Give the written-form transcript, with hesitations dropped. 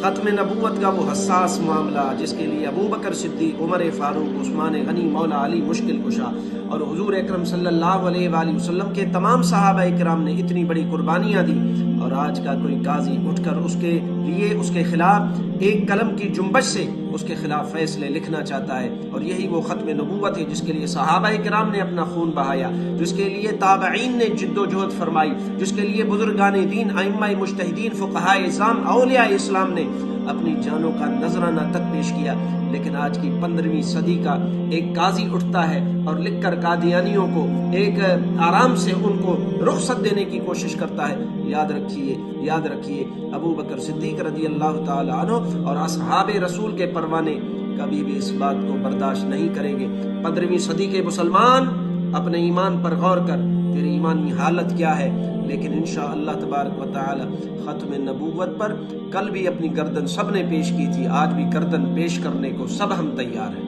ختم نبوت کا وہ حساس معاملہ جس کے لیے ابو بکر صدیق، عمر فاروق، عثمان غنی، مولا علی مشکل کشا اور حضور اکرم صلی اللہ علیہ وآلہ وسلم کے تمام صحابہ کرام نے اتنی بڑی قربانیاں دی، اور آج کا کوئی قاضی اٹھ کر اس کے لیے اس کے خلاف ایک قلم کی جنبش سے اس کے خلاف فیصلے لکھنا چاہتا ہے، اور یہی وہ ختم نبوت ہے جس کے لیے صحابہ کرام نے اپنا خون بہایا، جس کے لیے تابعین نے جد و جہد فرمائی، جس کے لیے بزرگان دین، ائمہ مجتہدین، فقہائے اسلام، اولیاء اسلام نے اپنی جانوں کا نذرانہ تک پیش کیا۔ لیکن آج کی 15ویں صدی کا ایک قاضی اٹھتا ہے اور لکھ کر قادیانیوں کو ایک آرام سے ان کو رخصت دینے کی کوشش کرتا ہے۔ یاد رکھیے ابو بکر صدیق رضی اللہ تعالی عنہ اور اصحاب رسول کے پروانے کبھی بھی اس بات کو برداشت نہیں کریں گے۔ 15ویں صدی کے مسلمان اپنے ایمان پر غور کر، تیری ایمانی حالت کیا ہے؟ لیکن انشاءاللہ تبارک و تعالی ختم نبوت پر کل بھی اپنی گردن سب نے پیش کی تھی، آج بھی گردن پیش کرنے کو سب ہم تیار ہیں۔